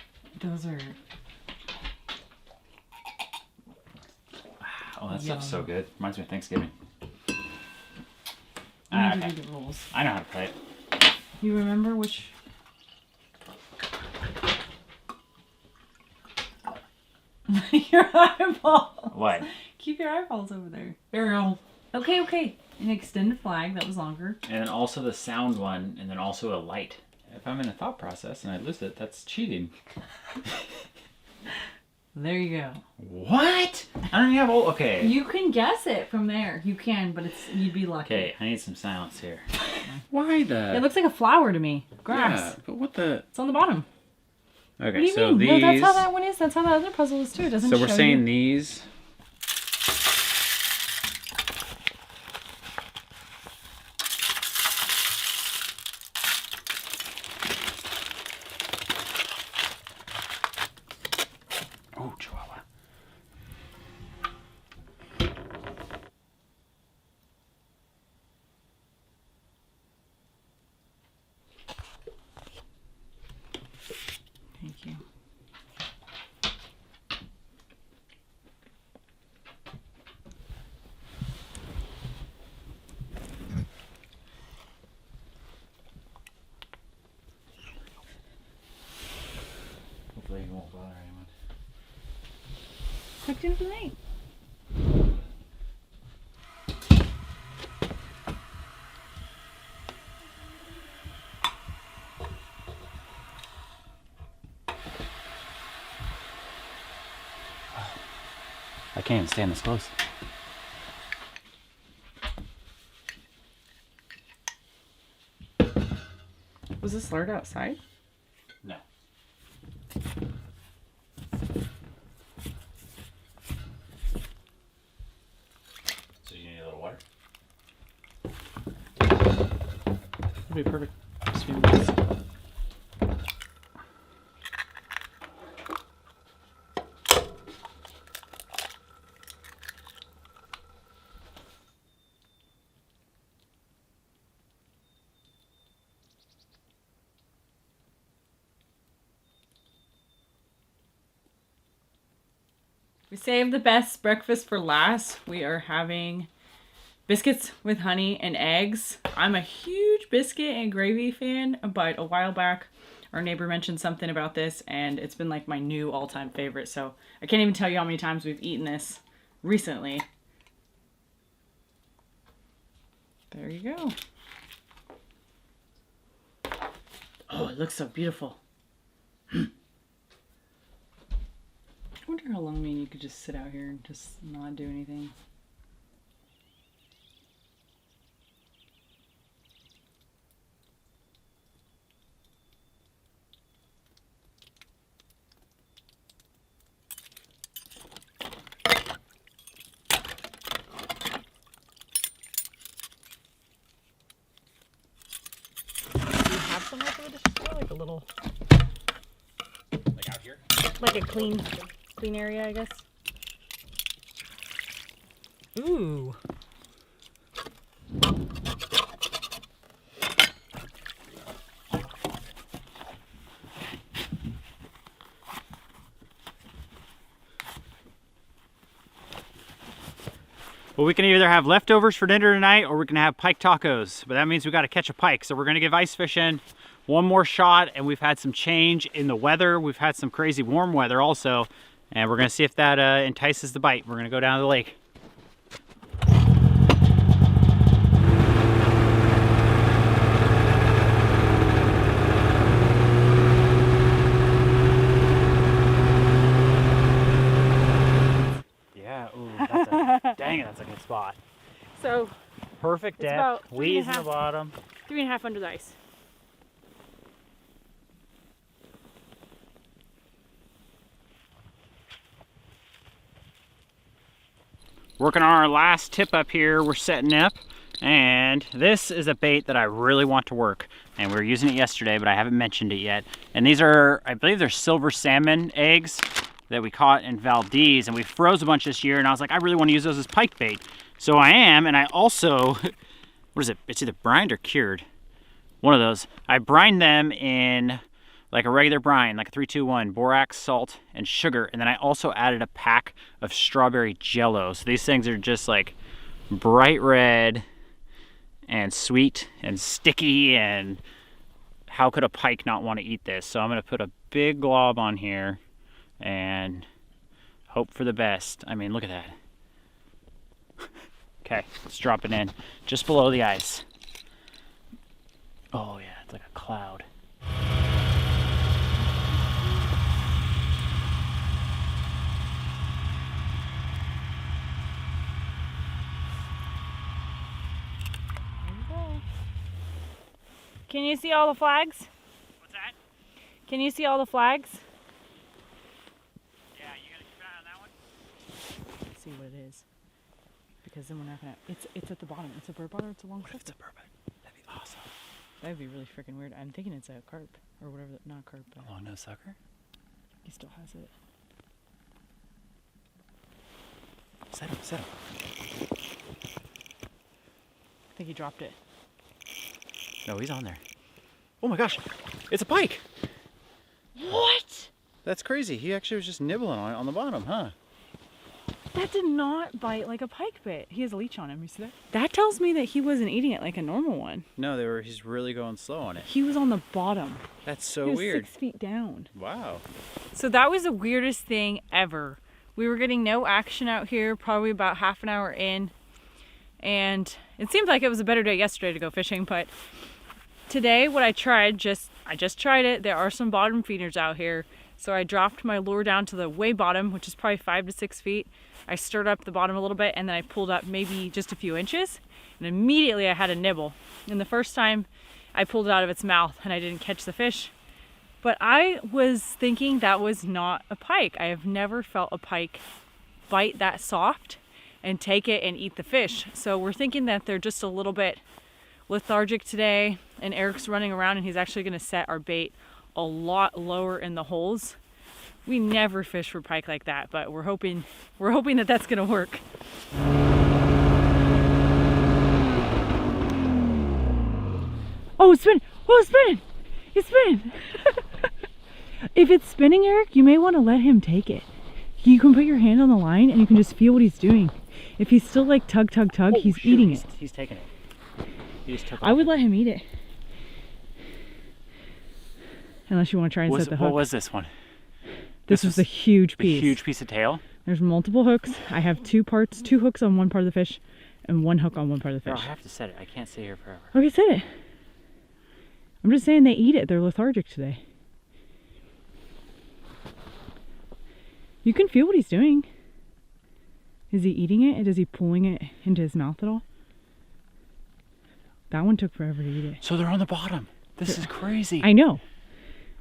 Speaker 1: Those are.
Speaker 4: Oh, that stuff's so
Speaker 1: Yum.
Speaker 4: good. Reminds me of Thanksgiving.
Speaker 1: I
Speaker 4: Okay.
Speaker 1: need to do the rolls.
Speaker 4: I know how to play it.
Speaker 1: You remember which? Your eyeballs.
Speaker 4: What?
Speaker 1: Keep your eyeballs over there. Arielle. Okay, okay. An extended flag. That was longer.
Speaker 4: And then also the sound one, and then also a light. If I'm in a thought process and I lose it, that's cheating.
Speaker 1: There you go.
Speaker 4: What? I don't even have all. Okay.
Speaker 1: You can guess it from there. You can, but it's you'd be lucky.
Speaker 4: Okay, I need some silence here. Why the?
Speaker 1: It looks like a flower to me. Grass.
Speaker 4: Yeah, but what the?
Speaker 1: It's on the bottom.
Speaker 4: Okay,
Speaker 1: What do you
Speaker 4: so
Speaker 1: mean?
Speaker 4: these.
Speaker 1: No, that's how that one is. That's how that other puzzle is too. It doesn't
Speaker 4: So we're
Speaker 1: show
Speaker 4: saying
Speaker 1: you.
Speaker 4: these. Oh, Chihuahua.
Speaker 1: Thank you.
Speaker 4: Hopefully it won't bother anyone.
Speaker 1: Tucked in for the night.
Speaker 4: I can't even stand this close.
Speaker 1: Was this slurred outside?
Speaker 4: No. So you need a little water?
Speaker 1: It'd be perfect. Just a few minutes. We saved the best breakfast for last. We are having biscuits with honey and eggs. I'm a huge biscuit and gravy fan, but a while back our neighbor mentioned something about this and it's been like my new all-time favorite. So I can't even tell you how many times we've eaten this recently. There you go. Oh, it looks so beautiful. How long mean you could just sit out here and just not do anything? Somewhere for the display, like a little,
Speaker 2: Like out here?
Speaker 1: like a clean area, I guess. Ooh.
Speaker 2: Well, we can either have leftovers for dinner tonight or we can have pike tacos, but that means we got to catch a pike. So we're going to give ice fishing one more shot, and we've had some change in the weather. We've had some crazy warm weather also, and we're going to see if that entices the bite. We're going to go down to the lake. Yeah, ooh, dang it, that's a good spot.
Speaker 1: So
Speaker 2: Perfect
Speaker 1: It's about
Speaker 2: depth,
Speaker 1: 3.5
Speaker 2: weeds in the bottom.
Speaker 1: 3.5 under the ice.
Speaker 2: Working on our last tip up here, we're setting up, and this is a bait that I really want to work. And we were using it yesterday, but I haven't mentioned it yet. And these are, I believe they're silver salmon eggs that we caught in Valdez, and we froze a bunch this year, and I was like, I really want to use those as pike bait. So I am, and I also, what is it? It's either brined or cured. One of those. I brined them in like a regular brine, like a 3-2-1, borax, salt, and sugar. And then I also added a pack of strawberry jello. So these things are just like bright red and sweet and sticky, and how could a pike not want to eat this? So I'm gonna put a big glob on here and hope for the best. I mean, look at that. Okay, let's drop it in just below the ice. Oh yeah, it's like a cloud.
Speaker 1: Can you see all the flags?
Speaker 2: What's that?
Speaker 1: Can you see all the flags?
Speaker 2: Yeah, you gotta keep an eye on that one.
Speaker 1: Let's see what it is. Because then we're not gonna. It's at the bottom. It's a bird bar. It's a long
Speaker 2: What if it's
Speaker 1: circle.
Speaker 2: a bourbon? That'd be awesome.
Speaker 1: That'd be really freaking weird. I'm thinking it's a carp or whatever. Not a carp, but
Speaker 2: A long nose sucker?
Speaker 1: he still has it.
Speaker 2: Set him, set him.
Speaker 1: I think he dropped it.
Speaker 2: No, he's on there. Oh my gosh, it's a pike.
Speaker 1: What?
Speaker 2: That's crazy. He actually was just nibbling on it on the bottom, huh?
Speaker 1: That did not bite like a pike bit. He has a leech on him. You see that? That tells me that he wasn't eating it like a normal one.
Speaker 2: No, he's really going slow on it.
Speaker 1: He was on the bottom.
Speaker 2: That's so
Speaker 1: He was
Speaker 2: weird.
Speaker 1: 6 feet down.
Speaker 2: Wow.
Speaker 1: So that was the weirdest thing ever. We were getting no action out here, probably about half an hour in. And it seemed like it was a better day yesterday to go fishing, but today what I just tried it. There are some bottom feeders out here. So I dropped my lure down to the way bottom, which is probably 5 to 6 feet. I stirred up the bottom a little bit, and then I pulled up maybe just a few inches, and immediately I had a nibble. And the first time I pulled it out of its mouth and I didn't catch the fish. But I was thinking that was not a pike. I have never felt a pike bite that soft and take it and eat the fish. So we're thinking that they're just a little bit lethargic today, and Eric's running around and he's actually gonna set our bait a lot lower in the holes. We never fish for pike like that, but we're hoping that that's gonna work. Oh, it's spinning! Oh, it's spinning! It's spinning! If it's spinning, Eric, you may want to let him take it. You can put your hand on the line and you can just feel what he's doing. If he's still like tug, tug, tug,
Speaker 2: Oh,
Speaker 1: he's
Speaker 2: shoot,
Speaker 1: eating it.
Speaker 2: He's taking it. He just took
Speaker 1: I would let him eat it. Unless you want to try and set the hook.
Speaker 2: What was this one?
Speaker 1: This was the huge
Speaker 2: The
Speaker 1: piece.
Speaker 2: huge piece of tail?
Speaker 1: There's multiple hooks. I have two hooks on one part of the fish and one hook on one part of the
Speaker 2: No, I
Speaker 1: fish.
Speaker 2: have to set it. I can't stay here forever.
Speaker 1: Okay, set it. I'm just saying they eat it. They're lethargic today. You can feel what he's doing. Is he eating it? Is he pulling it into his mouth at all? That one took forever to eat it.
Speaker 2: So they're on the bottom. This is crazy.
Speaker 1: I know.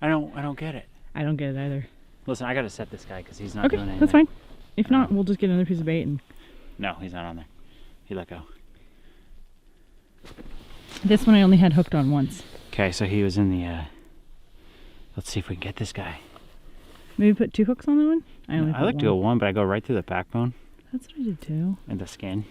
Speaker 2: I don't get it.
Speaker 1: I don't get it either.
Speaker 2: Listen, I gotta set this guy because he's not
Speaker 1: Okay,
Speaker 2: doing anything.
Speaker 1: that's fine. If not, we'll just get another piece of bait and...
Speaker 2: No, he's not on there. He let go.
Speaker 1: This one I only had hooked on once.
Speaker 2: Okay, so he was in the, let's see if we can get this guy.
Speaker 1: Maybe put 2 hooks on that one?
Speaker 2: I like to go one, but I go right through the backbone
Speaker 1: That's what I did too.
Speaker 2: and the skin.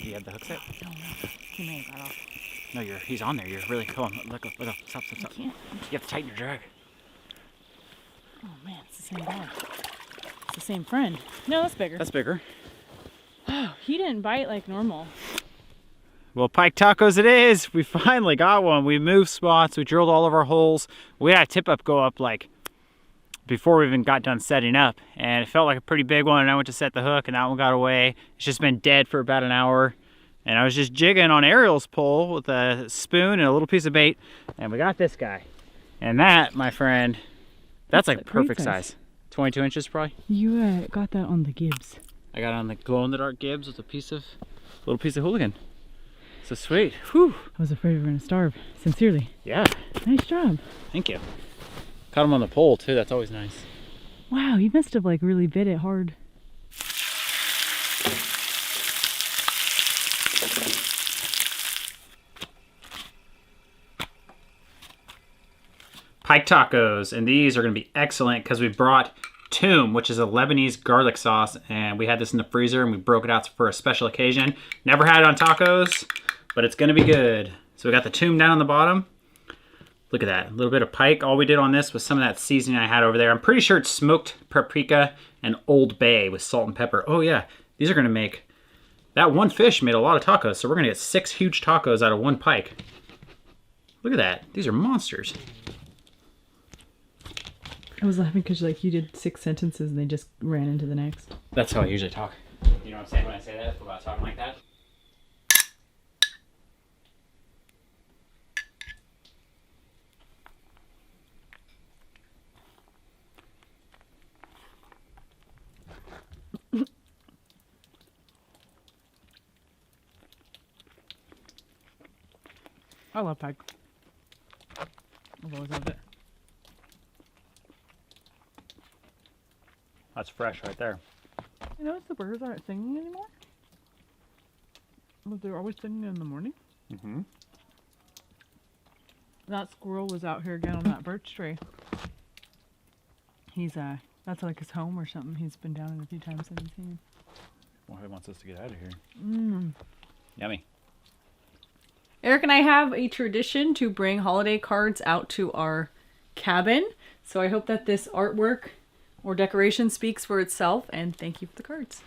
Speaker 2: You have the hook set?
Speaker 1: No, he may have got off.
Speaker 2: No, he's on there. You're really, come on, let go, stop.
Speaker 1: I can't.
Speaker 2: You have to tighten your drag.
Speaker 1: Oh man, it's the same guy. It's the same friend. No, that's bigger.
Speaker 2: That's bigger.
Speaker 1: Oh, he didn't bite like normal.
Speaker 2: Well, pike tacos it is. We finally got one. We moved spots. We drilled all of our holes. We had a tip up go up like before we even got done setting up. And it felt like a pretty big one. And I went to set the hook and that one got away. It's just been dead for about an hour. And I was just jigging on Arielle's pole with a spoon and a little piece of bait. And we got this guy. And that, my friend, that's like
Speaker 1: great
Speaker 2: perfect size. 22 inches probably.
Speaker 1: You got that on the Gibbs.
Speaker 2: I got on the glow-in-the-dark Gibbs with a little piece of hooligan. So sweet. Whew.
Speaker 1: I was afraid we were gonna starve. Sincerely.
Speaker 2: Yeah.
Speaker 1: Nice job.
Speaker 2: Thank you. Caught him on the pole too. That's always nice.
Speaker 1: Wow, you must have like really bit it hard.
Speaker 2: Pike tacos, and these are going to be excellent because we brought 𝐬𝐚𝐥𝐞, which is a Lebanese garlic sauce, and we had this in the freezer and we broke it out for a special occasion. Never had it on tacos, but it's going to be good. So we got the 𝐬𝐚𝐥𝐞 down on the bottom. Look at that, a little bit of pike. All we did on this was some of that seasoning I had over there. I'm pretty sure it's smoked paprika and Old Bay with salt and pepper. Oh yeah, these are going to make, that one fish made a lot of tacos, so we're going to get 6 huge tacos out of one pike. Look at that, these are monsters.
Speaker 1: I was laughing because like you did 6 sentences and they just ran into the next.
Speaker 2: That's how I usually talk. You know what I'm saying when I say that? About talking like that?
Speaker 1: I love pike. I've always loved it.
Speaker 2: That's fresh right there.
Speaker 1: You notice the birds aren't singing anymore? But they're always singing in the morning.
Speaker 2: Mm-hmm.
Speaker 1: That squirrel was out here again on that birch tree. He's that's like his home or something. He's been down it a few times since he's seen.
Speaker 2: Well, he wants us to get out of here.
Speaker 1: Mmm.
Speaker 2: Yummy.
Speaker 1: Eric and I have a tradition to bring holiday cards out to our cabin. So I hope that this artwork or decoration speaks for itself, and thank you for the cards.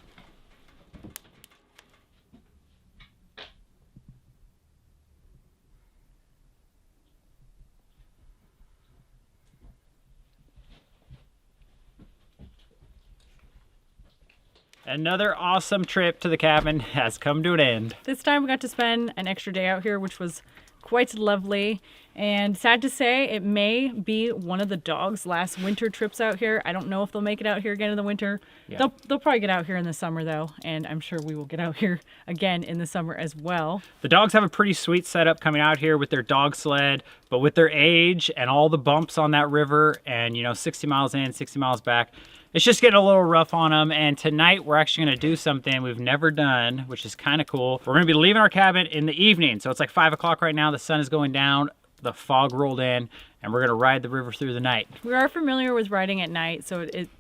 Speaker 2: Another awesome trip to the cabin has come to an end.
Speaker 1: This time we got to spend an extra day out here, which was quite lovely. And sad to say, it may be one of the dogs' last winter trips out here. I don't know if they'll make it out here again in the winter.
Speaker 2: Yeah.
Speaker 1: They'll probably get out here in the summer though, and I'm sure we will get out here again in the summer as well.
Speaker 2: The dogs have a pretty sweet setup coming out here with their dog sled, but with their age and all the bumps on that river and, you know, 60 miles in, 60 miles back, it's just getting a little rough on them. And tonight we're actually going to do something we've never done, which is kind of cool. We're going to be leaving our cabin in the evening. So it's like 5 o'clock right now. The sun is going down. The fog rolled in, and we're going to ride the river through the night.
Speaker 1: We are familiar with riding at night, so it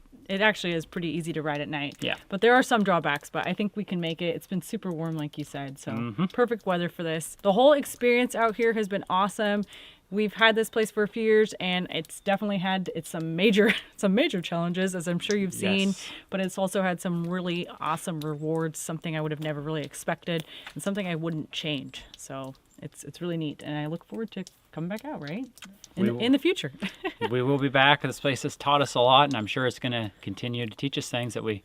Speaker 1: actually is pretty easy to ride at night.
Speaker 2: Yeah.
Speaker 1: But there are some drawbacks, but I think we can make it. It's been super warm, like you said, so perfect weather for this. The whole experience out here has been awesome. We've had this place for a few years, and it's definitely had some major challenges, as I'm sure you've seen.
Speaker 2: Yes.
Speaker 1: But it's also had some really awesome rewards, something I would have never really expected, and something I wouldn't change. So it's really neat, and I look forward to coming back out, right? In the future.
Speaker 2: We will be back. This place has taught us a lot, and I'm sure it's going to continue to teach us things that we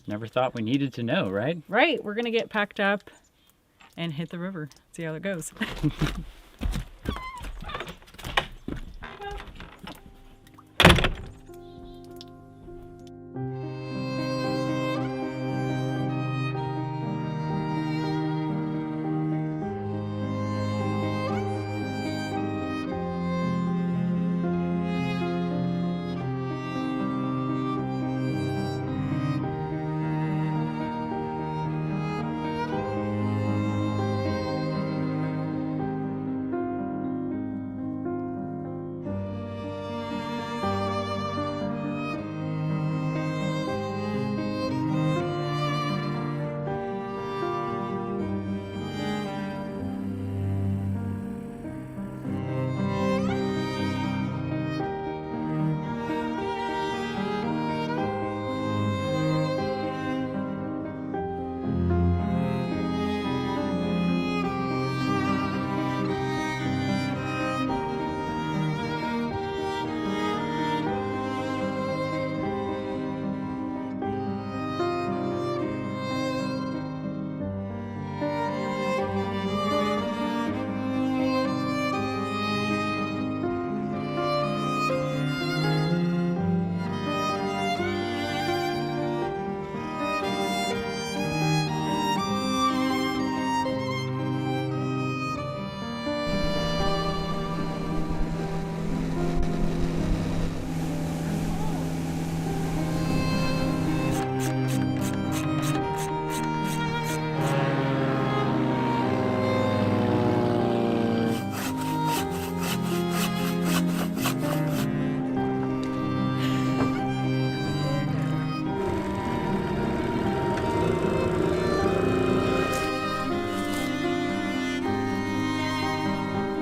Speaker 2: never thought we needed to know, right?
Speaker 1: Right. We're going to get packed up and hit the river. See how it goes.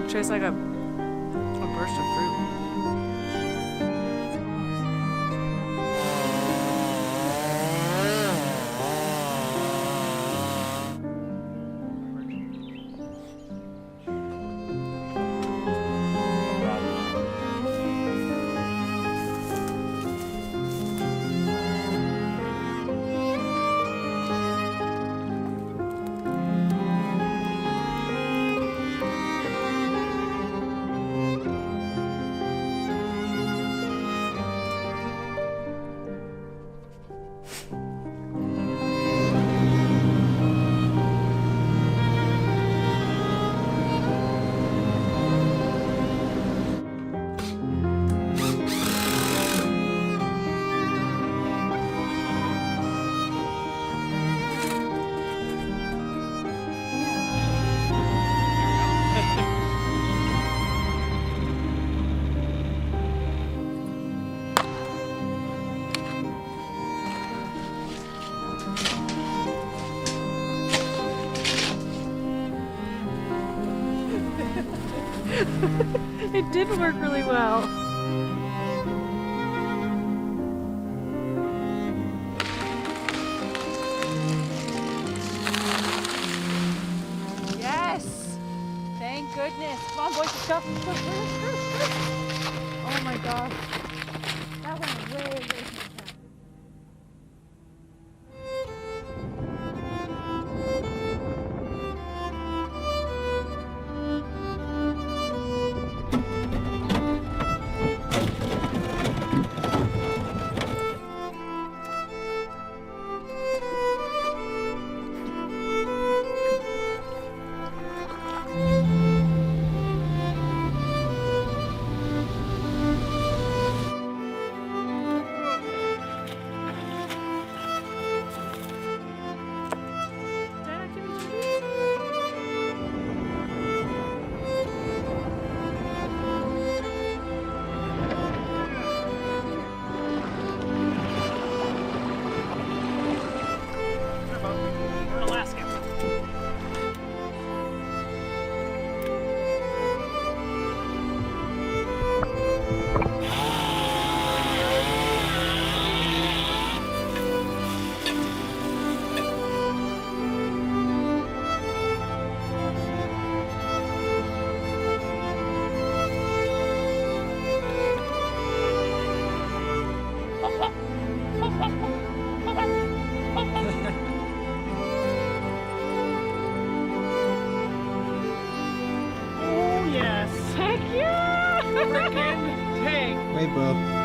Speaker 1: Tastes like a burst of fruit. It did work really well. Yes! Thank goodness. Come on, boys, let's go. Oh my gosh. That went way, way too fast.
Speaker 2: We're in Alaska.
Speaker 5: Hey, bub.